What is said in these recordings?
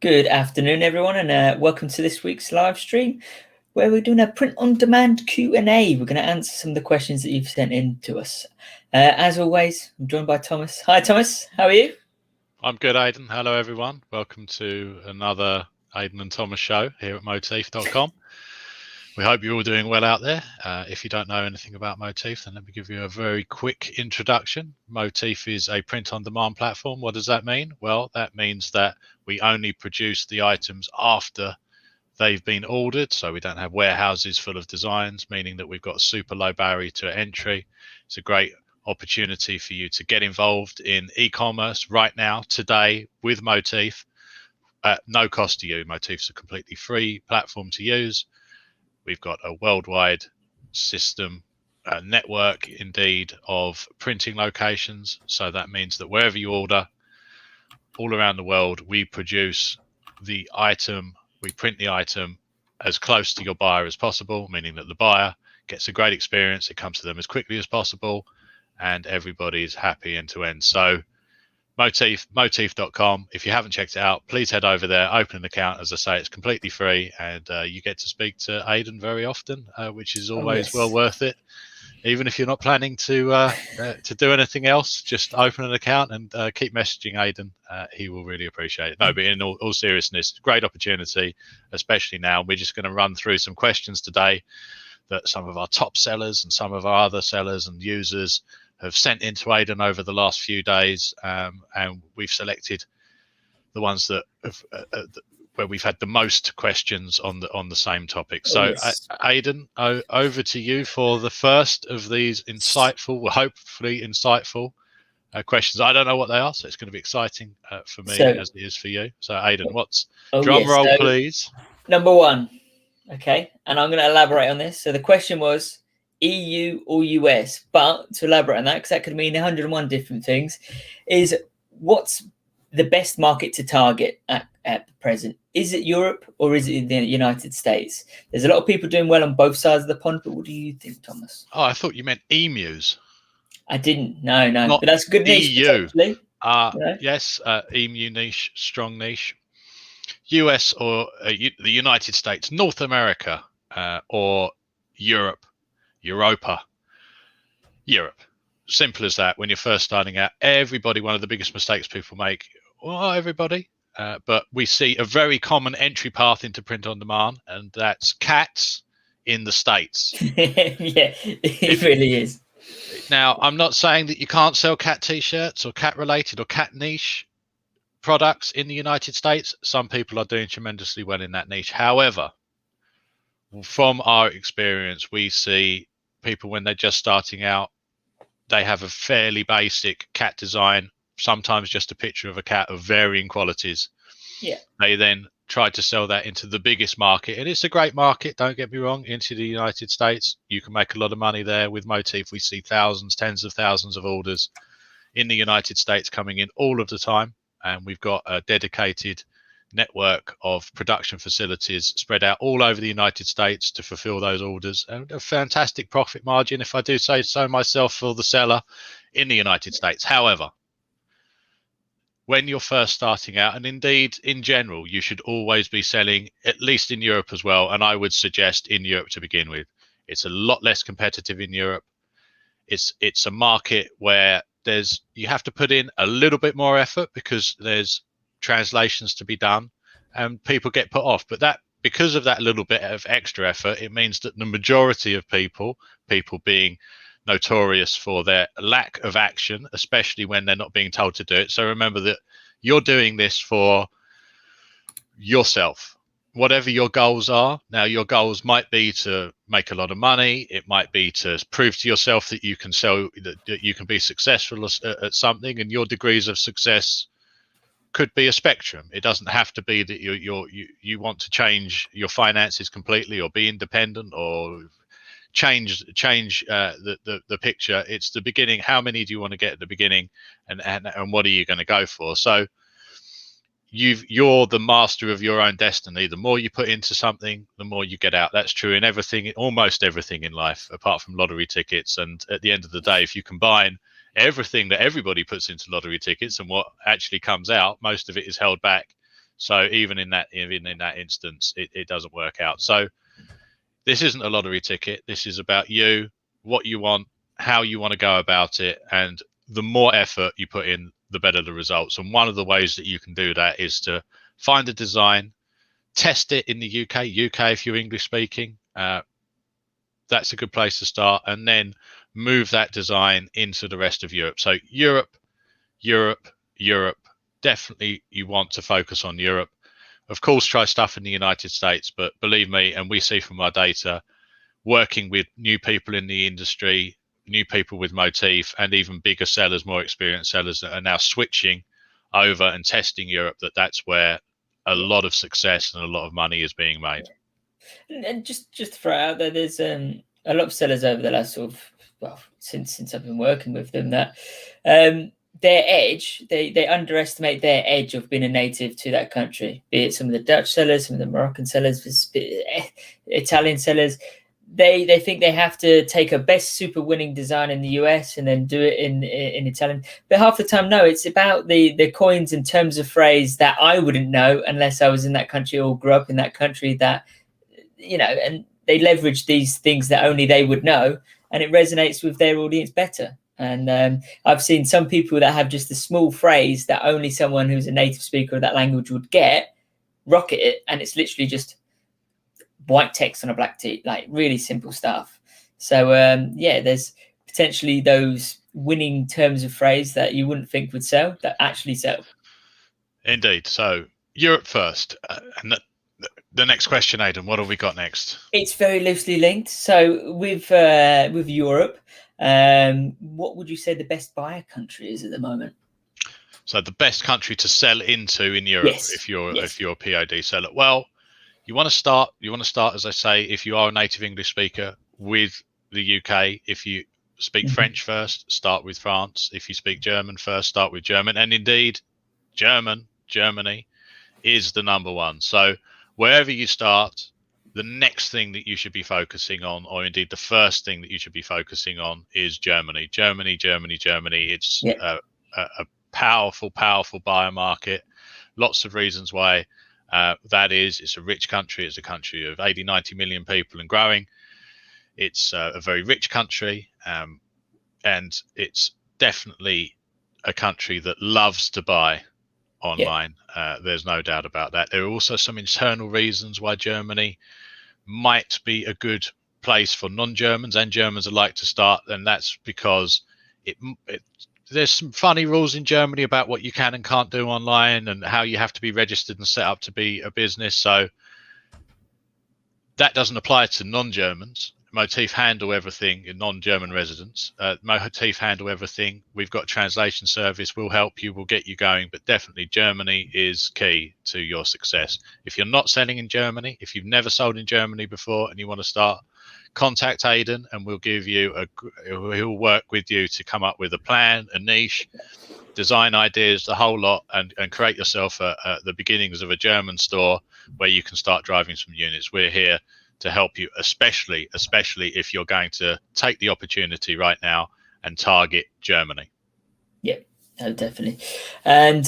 Good afternoon, everyone, and welcome to this week's live stream, where we're doing a print-on-demand Q&A. We're going to answer some of the questions that you've sent in to us. As always, I'm joined by Thomas. Hi, Thomas. How are you? I'm good, Aidan. Hello, everyone. Welcome to another Aidan and Thomas show here at Moteefe.com. We hope you're all doing well out there. If you don't know anything about Moteefe, then let me give you a very quick introduction. Moteefe is a print-on-demand platform. What does that mean? Well, that means that we only produce the items after they've been ordered, so we don't have warehouses full of designs, meaning that we've got a super low barrier to entry. It's a great opportunity for you to get involved in e-commerce right now, today, with Moteefe at no cost to you. Moteefe's a completely free platform to use. We've got a worldwide system, a network indeed, of printing locations. So that means that wherever you order, all around the world, we produce the item, we print the item as close to your buyer as possible, meaning that the buyer gets a great experience, it comes to them as quickly as possible, and everybody's happy end to end. So Moteefe.com. If you haven't checked it out, please head over there, open an account. As I say, it's completely free, and you get to speak to Aidan very often, which is always well worth it. Even if you're not planning to do anything else, just open an account and keep messaging Aidan. He will really appreciate it. No, but in all seriousness, great opportunity, especially now. We're just going to run through some questions today that some of our top sellers and some of our other sellers and users have sent into Aidan over the last few days, and we've selected the ones that have, where we've had the most questions on the same topic. So, yes. Aidan, over to you for the first of these insightful, hopefully insightful questions. I don't know what they are, so it's going to be exciting for me as it is for you. So, Aidan, what's drum roll, please? Number one. Okay, and I'm going to elaborate on this. So the question was EU or US, but to elaborate on that, because that could mean 101 different things, is what's the best market to target at present? Is it Europe or is it the United States? There's a lot of people doing well on both sides of the pond, but what do you think, Thomas? Oh, I thought you meant emus. I didn't. No. But that's good niche. EU. Yes, emu niche, strong niche. US or the United States, North America, or Europe. Simple as that. When you're first starting out, one of the biggest mistakes people make, but we see a very common entry path into print on demand, and that's cats in the States. Yeah, it really is. Now, I'm not saying that you can't sell cat t-shirts or cat related or cat niche products in the United States. Some people are doing tremendously well in that niche. However, from our experience, we see people when they're just starting out, they have a fairly basic cat design, sometimes just a picture of a cat of varying qualities. Yeah. They then try to sell that into the biggest market, and it's a great market, don't get me wrong, into the United States. You can make a lot of money there with Moteefe. We see thousands, tens of thousands of orders in the United States coming in all of the time. And we've got a dedicated network of production facilities spread out all over the United States to fulfill those orders, and a fantastic profit margin, if I do say so myself, for the seller in the United States. However, when you're first starting out, and indeed in general, you should always be selling, at least in Europe as well, and I would suggest in Europe to begin with. It's a lot less competitive in Europe. It's a market where you have to put in a little bit more effort because there's translations to be done and people get put off. But because of that little bit of extra effort, it means that the majority of people being notorious for their lack of action, especially when they're not being told to do it. So remember that you're doing this for yourself. Whatever your goals are. Now, your goals might be to make a lot of money. It might be to prove to yourself that you can sell, that you can be successful at something, and your degrees of success could be a spectrum. It doesn't have to be that you want to change your finances completely or be independent or change the picture. It's the beginning. How many do you want to get at the beginning, and what are you going to go for? So you're the master of your own destiny. The more you put into something, the more you get out. That's true in everything, almost everything in life, apart from lottery tickets. And at the end of the day, if you combine everything that everybody puts into lottery tickets and what actually comes out, most of it is held back So even in that instance, it doesn't work out. So this isn't a lottery ticket. This is about you, what you want, how you want to go about it, and the more effort you put in, the better the results. And one of the ways that you can do that is to find a design, test it in the UK. If you're English speaking, that's a good place to start, and then move that design into the rest of Europe. So Europe. Definitely you want to focus on Europe. Of course, try stuff in the United States, but believe me, and we see from our data, working with new people in the industry, new people with Moteefe, and even bigger sellers, more experienced sellers that are now switching over and testing Europe, that's where a lot of success and a lot of money is being made. And just to throw out there, there's a lot of sellers over the last since I've been working with them, that their edge, they underestimate their edge of being a native to that country, be it some of the Dutch sellers, some of the Moroccan sellers, Italian sellers. They think they have to take a best super winning design in the US and then do it in Italian. But half the time, no, it's about the coins and terms of phrase that I wouldn't know unless I was in that country or grew up in that country, that, and they leverage these things that only they would know, and it resonates with their audience better. And I've seen some people that have just a small phrase that only someone who's a native speaker of that language would get, rocket it, and it's literally just white text on a black tee, like really simple stuff. So there's potentially those winning terms of phrase that you wouldn't think would sell that actually sell. Indeed. So Europe first, and the next question, Aidan, what have we got next? It's very loosely linked. So with Europe, what would you say the best buyer country is at the moment? So the best country to sell into in Europe, yes. if you're a POD seller. Well, you want to start, as I say, if you are a native English speaker, with the UK. If you speak French first, start with France. If you speak German first, start with German. And indeed, Germany is the number one. So wherever you start, the next thing that you should be focusing on, or indeed the first thing that you should be focusing on, is Germany. Germany. It's a powerful buyer market. Lots of reasons why that is. It's a rich country. It's a country of 80-90 million people and growing. It's a very rich country, and it's definitely a country that loves to buy online. There's no doubt about that. There are also some internal reasons why Germany might be a good place for non-Germans and Germans alike to start, and that's because there's some funny rules in Germany about what you can and can't do online, and how you have to be registered and set up to be a business. So that doesn't apply to non-Germans. Moteefe handle everything in non-German residents. Moteefe handle everything. We've got a translation service. We'll help you. We'll get you going. But definitely Germany is key to your success. If you're not selling in Germany, if you've never sold in Germany before and you want to start, contact Aidan and we'll give you he'll work with you to come up with a plan, a niche, design ideas, the whole lot, and create yourself the beginnings of a German store where you can start driving some units. We're here to help you, especially if you're going to take the opportunity right now and target Germany. Yeah, definitely. And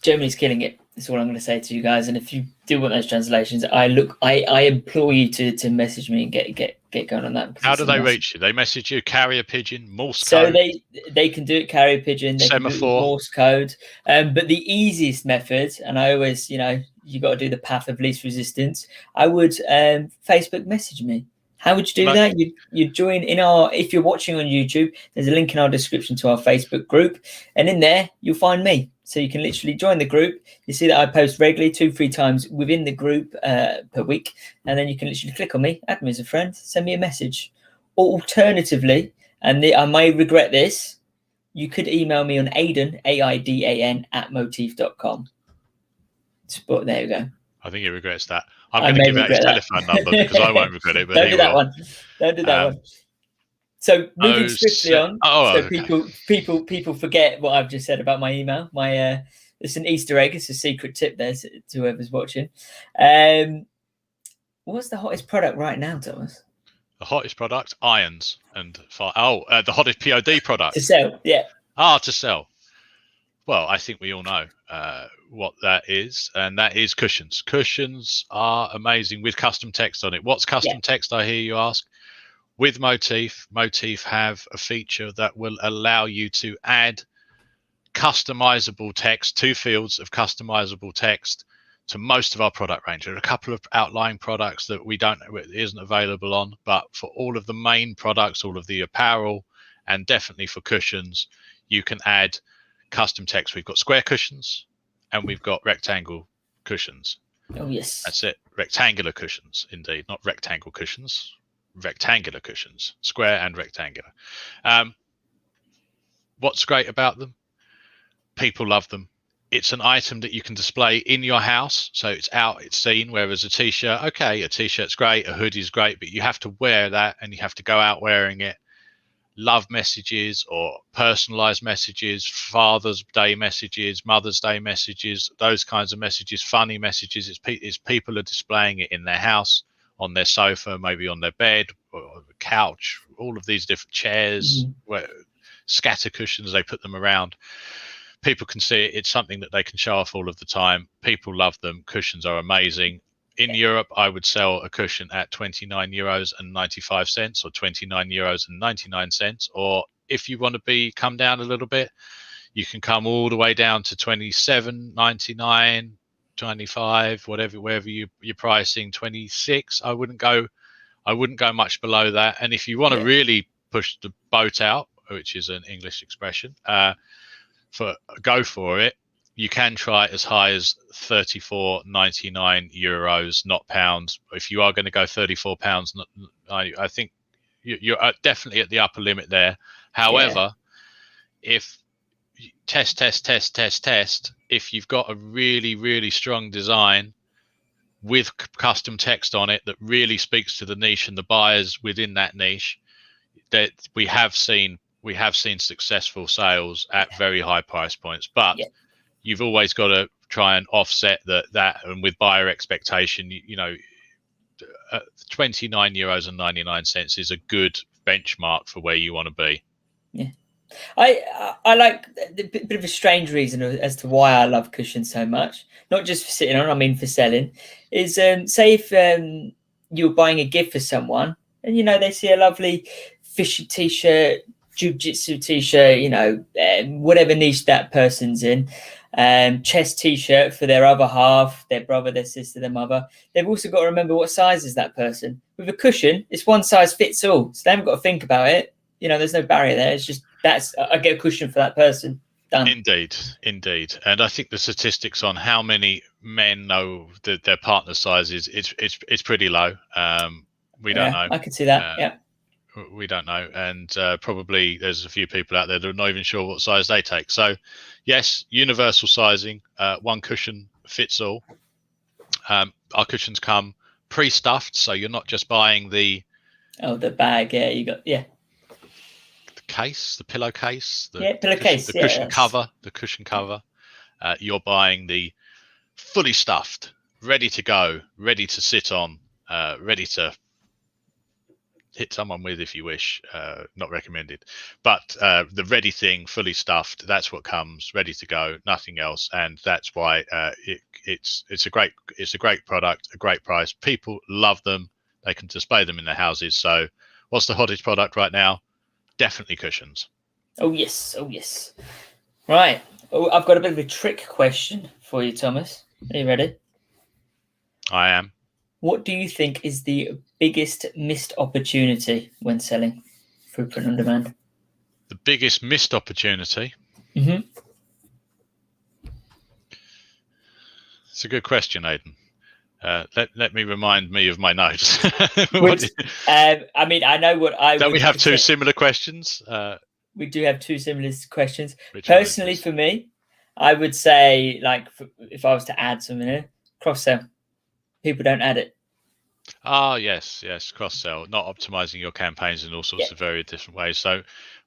Germany's killing it. That's all I'm going to say to you guys. And if you do want those translations, I implore you to message me and get going on that. How do they reach you? They message you, carrier pigeon, Morse code? So they can do it carrier pigeon, they semaphore, can do it Morse code. But the easiest method, and I always, you got to do the path of least resistance. I would Facebook message me. How would you do that? You join in if you're watching on YouTube, there's a link in our description to our Facebook group, and in there you'll find me. So you can literally join the group. You see that I post regularly 2-3 times within the group per week, and then you can literally click on me, add me as a friend, send me a message. Or alternatively, and I may regret this, you could email me on Aidan, AIDAN @moteefe.com. But there you go. I think he regrets that. I'm going to give out his telephone number because I won't regret it. But Don't do that one. Don't do that one. So moving swiftly on, people forget what I've just said about my email. It's an Easter egg. It's a secret tip there to whoever's watching. What's the hottest product right now, Thomas? The hottest product, irons and fire. The hottest POD product to sell. Yeah. To sell. Well, I think we all know what that is, and that is cushions. Cushions are amazing with custom text on it. What's custom text, I hear you ask? With Moteefe, Moteefe have a feature that will allow you to add customizable text, 2 fields of customizable text to most of our product range. There are a couple of outlying products that isn't available on, but for all of the main products, all of the apparel, and definitely for cushions, you can add custom text. We've got square cushions and we've got rectangle cushions. Oh yes, that's it. Rectangular cushions, indeed, not rectangle cushions. Rectangular cushions, square and rectangular. What's great about them? People love them. It's an item that you can display in your house, so it's out, it's seen. Whereas a t-shirt, okay, a t-shirt's great, a hoodie's great, but you have to wear that and you have to go out wearing it. Love messages or personalized messages, Father's Day messages, Mother's Day messages, those kinds of messages, funny messages. It's people are displaying it in their house, on their sofa, maybe on their bed or the couch, all of these different chairs, where scatter cushions, they put them around. People can see it. It's something that they can show off all of the time. People love them. Cushions are amazing. In Europe, I would sell a cushion at €29.95 or €29.99. Or if you want to come down a little bit, you can come all the way down to €27.99, €25, wherever you're pricing. 26. I wouldn't go much below that. And if you want to really push the boat out, which is an English expression, go for it. You can try as high as €34.99, not pounds. If you are going to go £34, I think you're definitely at the upper limit there. However, if test, if you've got a really, really strong design with custom text on it that really speaks to the niche and the buyers within that niche, that we have seen successful sales at very high price points. But you've always got to try and offset that, and with buyer expectation, €29.99 is a good benchmark for where you want to be. Yeah, I like a bit of a strange reason as to why I love cushions so much. Not just for sitting on, I mean for selling. Is say if you're buying a gift for someone, and they see a lovely fishy t-shirt, jiu-jitsu t-shirt, whatever niche that person's in, chest t-shirt for their other half, their brother, their sister, their mother. They've also got to remember what size is that person. With a cushion, it's one size fits all, so they haven't got to think about it. There's no barrier there. It's just I get a cushion for that person. Done. Indeed. And I think the statistics on how many men know their partner size it's pretty low. We don't know. I can see that. We don't know, and probably there's a few people out there that are not even sure what size they take. So yes, universal sizing, one cushion fits all. Our cushions come pre-stuffed, so you're not just buying the bag. You got the case, the pillowcase, the cushion cover. You're buying the fully stuffed, ready to go, ready to sit on, ready to hit someone with if you wish. Not recommended, but the ready thing, fully stuffed, that's what comes ready to go, nothing else. And that's why it's a great product, a great price. People love them. They can display them in their houses. So what's the hottest product right now? Definitely cushions. Oh yes. Right. I've got a bit of a trick question for you, Thomas. Are you ready? I am. What do you think is the biggest missed opportunity when selling through print on demand? The biggest missed opportunity? Mm-hmm. It's a good question, Aidan. Let me remind me of my notes. I know what I Don't we have two similar questions? We do have two similar questions. Personally, for me, I would say, if I was to add something here, cross-sell. People don't add it. Ah, yes, cross-sell, not optimizing your campaigns in all sorts of very different ways. So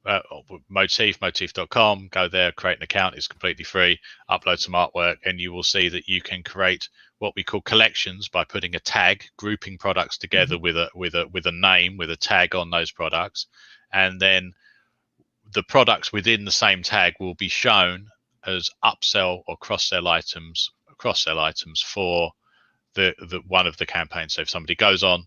Moteefe, moteefe.com, go there, create an account. It's completely free. Upload some artwork, and you will see that you can create what we call collections by putting a tag, grouping products together with a name, with a tag on those products, and then the products within the same tag will be shown as upsell or cross-sell items for the one of the campaigns. So if somebody goes on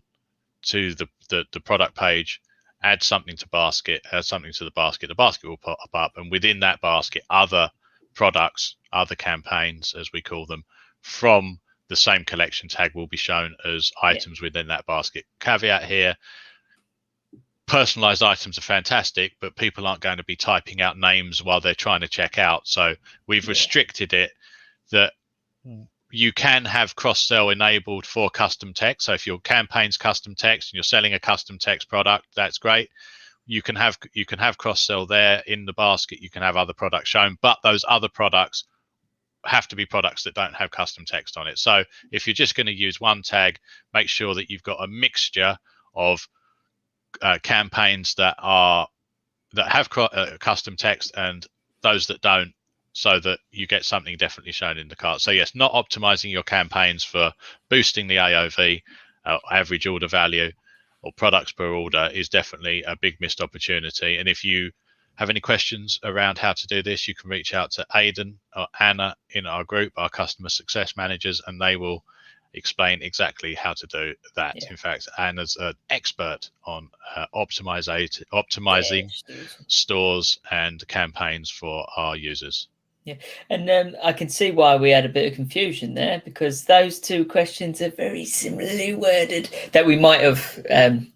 to the product page, add something to basket, the basket will pop up, and within that basket, other products, other campaigns, as we call them, from the same collection tag will be shown as items within that basket. Caveat here, personalized items are fantastic, but people aren't going to be typing out names while they're trying to check out. So we've restricted it that you can have cross-sell enabled for custom text. So if your campaign's custom text and you're selling a custom text product, that's great. You can have cross-sell there in the basket. You can have other products shown, but those other products have to be products that don't have custom text on it. So if you're just going to use one tag, make sure that you've got a mixture of campaigns that have custom text and those that don't, so that you get something definitely shown in the cart. So yes, not optimizing your campaigns for boosting the AOV, average order value, or products per order is definitely a big missed opportunity. And if you have any questions around how to do this, you can reach out to Aidan or Anna in our group, our customer success managers, and they will explain exactly how to do that. In fact, Anna's an expert on optimizing stores and campaigns for our users. Yeah, and I can see why we had a bit of confusion there, because those two questions are very similarly worded that we might have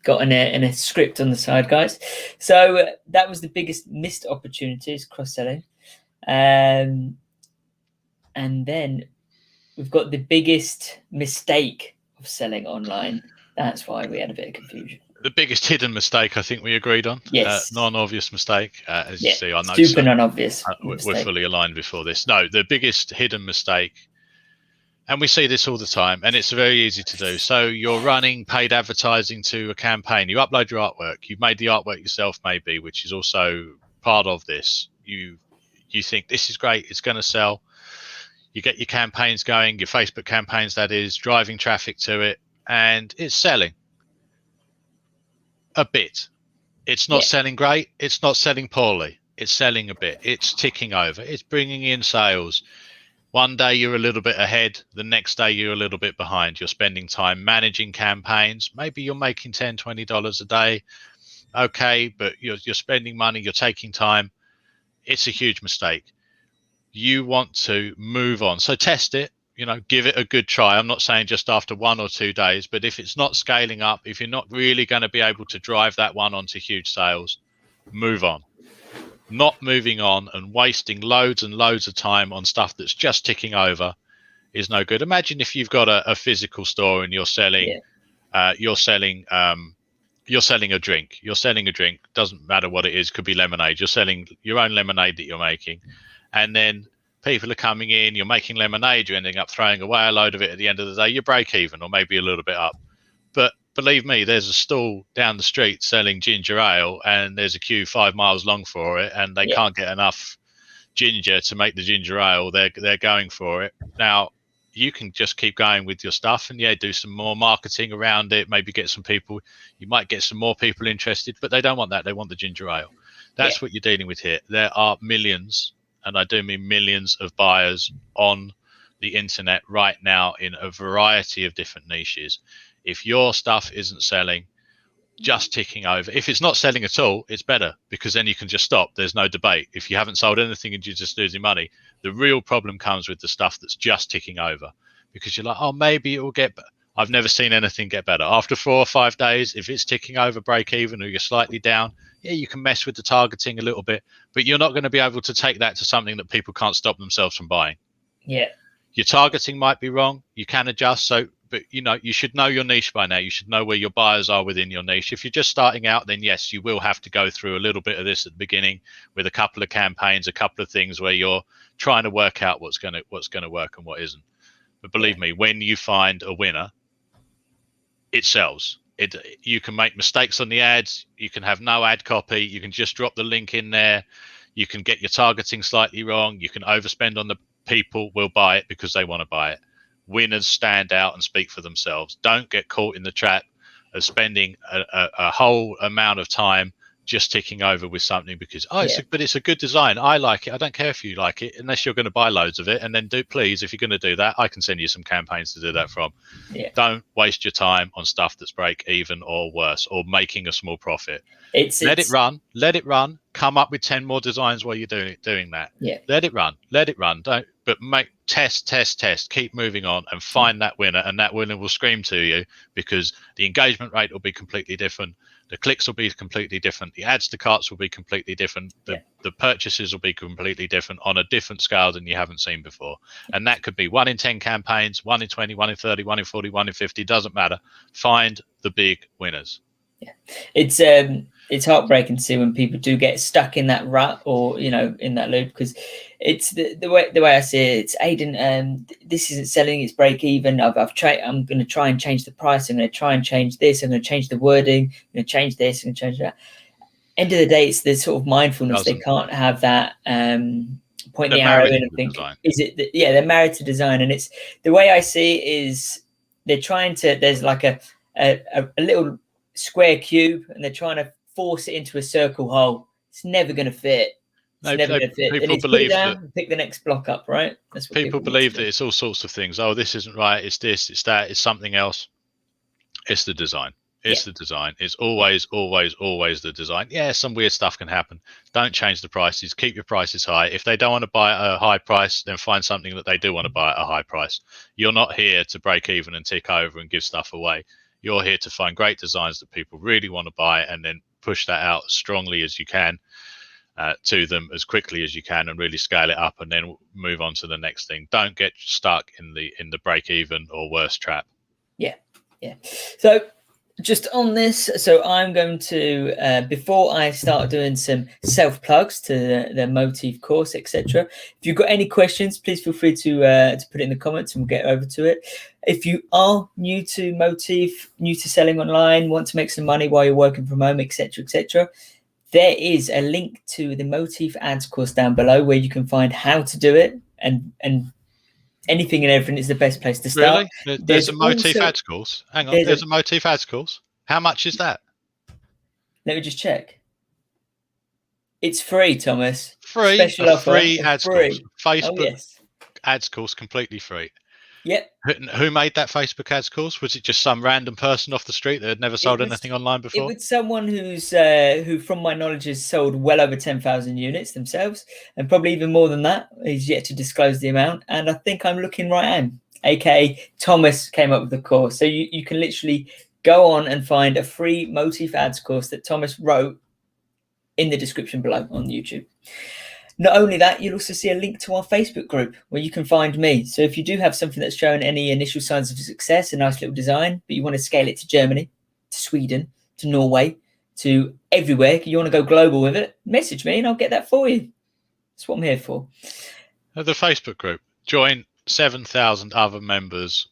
got in a script on the side, guys. So that was the biggest missed opportunities, cross-selling. And then we've got the biggest mistake of selling online. That's why we had a bit of confusion. The biggest hidden mistake, I think we agreed on. Yes. Non-obvious mistake. As you see, I know super non-obvious. We're fully aligned before this. No, the biggest hidden mistake, and we see this all the time, and it's very easy to do. So you're running paid advertising to a campaign. You upload your artwork. You've made the artwork yourself, maybe, which is also part of this. You think this is great. It's going to sell. You get your campaigns going, your Facebook campaigns, that is, driving traffic to it, and it's selling a bit. It's not selling great. It's not selling poorly. It's selling a bit. It's ticking over. It's bringing in sales. One day you're a little bit ahead. The next day you're a little bit behind. You're spending time managing campaigns. Maybe you're making $10, $20 a day. Okay, but you're spending money. You're taking time. It's a huge mistake. You want to move on. So test it. Give it a good try. I'm not saying just after 1 or 2 days, but if it's not scaling up, if you're not really going to be able to drive that one onto huge sales, move on. Not moving on and wasting loads and loads of time on stuff that's just ticking over is no good. Imagine if you've got a physical store and you're selling a drink. You're selling a drink. Doesn't matter what it is. Could be lemonade. You're selling your own lemonade that you're making, and then people are coming in, you're making lemonade, you're ending up throwing away a load of it. At the end of the day, you break even, or maybe a little bit up. But believe me, there's a stall down the street selling ginger ale, and there's a queue 5 miles long for it, and they can't get enough ginger to make the ginger ale. They're going for it. Now, you can just keep going with your stuff and do some more marketing around it, maybe get some people. You might get some more people interested, but they don't want that. They want the ginger ale. That's what you're dealing with here. There are millions, and I do mean millions, of buyers on the internet right now in a variety of different niches. If your stuff isn't selling, just ticking over. If it's not selling at all, it's better, because then you can just stop. There's no debate. If you haven't sold anything and you're just losing money, the real problem comes with the stuff that's just ticking over, because you're like, oh, maybe it will get better. I've never seen anything get better. After 4 or 5 days, if it's ticking over break even, or you're slightly down, you can mess with the targeting a little bit, but you're not going to be able to take that to something that people can't stop themselves from buying. Your targeting might be wrong. You can adjust. But you should know your niche by now. You should know where your buyers are within your niche. If you're just starting out, then yes, you will have to go through a little bit of this at the beginning with a couple of campaigns, a couple of things where you're trying to work out what's going to work and what isn't. But believe me, when you find a winner, it sells. You can make mistakes on the ads. You can have no ad copy. You can just drop the link in there. You can get your targeting slightly wrong. You can overspend on the people will buy it because they want to buy it. Winners stand out and speak for themselves. Don't get caught in the trap of spending a whole amount of time just ticking over with something because but it's a good design. I like it. I don't care if you like it, unless you're going to buy loads of it. And then please, if you're going to do that, I can send you some campaigns to do that from. Don't waste your time on stuff that's break even or worse, or making a small profit. Let it run. Come up with 10 more designs while you're doing that. Let it run. Test. Keep moving on and find that winner, and that winner will scream to you, because the engagement rate will be completely different. The clicks will be completely different. The adds to carts will be completely different. The purchases will be completely different on a different scale than you haven't seen before. And that could be 1 in 10 campaigns, 1 in 20, 1 in 30, 1 in 40, 1 in 50. Doesn't matter. Find the big winners. It's heartbreaking to see when people do get stuck in that rut, or in that loop, because it's the way I see it. It's Aidan, this isn't selling, it's break even. I'm going to try and change the price. I'm going to try and change this. I'm going to change the wording. I'm going to change this. I'm going to change that. End of the day, it's the sort of mindfulness. They can't have that point the arrow in and think, is it? They're married to design, and it's the way I see it is they're trying to. There's like a little square cube, and they're trying to force it into a circle hole. It's never going to fit. It's never going to fit. People believe that. Pick the next block up, right? That's what people believe, that it's all sorts of things. Oh, this isn't right. It's this. It's that. It's something else. It's the design. It's the design. It's always the design. Yeah, some weird stuff can happen. Don't change the prices. Keep your prices high. If they don't want to buy at a high price, then find something that they do want to buy at a high price. You're not here to break even and tick over and give stuff away. You're here to find great designs that people really want to buy, and then push that out as strongly as you can to them as quickly as you can, and really scale it up, and then move on to the next thing. Don't get stuck in the break even or worse trap. So just on this, so I'm going to before I start doing some self plugs to the Moteefe course, etc. If you've got any questions, please feel free to put it in the comments, and we'll get over to it. If you are new to Moteefe, new to selling online, want to make some money while you're working from home, etc., there is a link to the Moteefe ads course down below, where you can find how to do it, and anything and everything is the best place to start. Really? There's a Moteefe ads course. Hang on, there's a Moteefe ads course. How much is that? Let me just check. It's free, Thomas. Free. Special offer. Free ads course. Facebook yes. ads course, completely free. Yep. Who made that Facebook ads course? Was it just some random person off the street that had never sold anything online before? It was someone who, from my knowledge, has sold well over 10,000 units themselves, and probably even more than that. He's yet to disclose the amount, and I think I'm looking right at him. AKA Thomas came up with the course. So you can literally go on and find a free Moteefe ads course that Thomas wrote in the description below on YouTube. Not only that, you'll also see a link to our Facebook group where you can find me. So if you do have something that's shown any initial signs of success, a nice little design, but you want to scale it to Germany, to Sweden, to Norway, to everywhere, you want to go global with it, message me and I'll get that for you. That's what I'm here for. The Facebook group. Join 7,000 other members,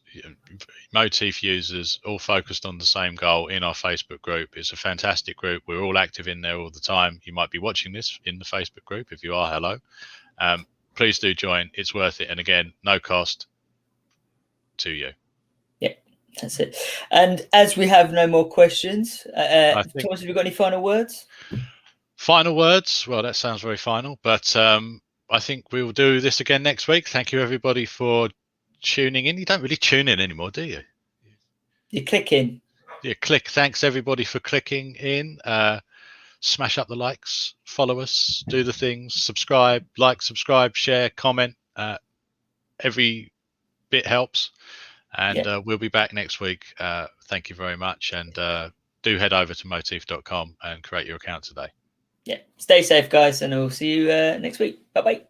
Moteefe users, all focused on the same goal in our Facebook group. It's a fantastic group. We're all active in there all the time. You might be watching this in the Facebook group. If you are, hello. Please do join. It's worth it. And again, no cost to you. Yep, that's it. And as we have no more questions, Thomas, have you got any final words? Final words? Well, that sounds very final, but I think we will do this again next week. Thank you, everybody, for tuning in. You don't really tune in anymore, do you? You click in. Yeah, click. Thanks, everybody, for clicking in. Smash up the likes, follow us, do the things, subscribe, subscribe, share, comment. Every bit helps. And we'll be back next week. Thank you very much. And do head over to moteefe.com and create your account today. Yeah, stay safe, guys, and we'll see you next week. Bye-bye.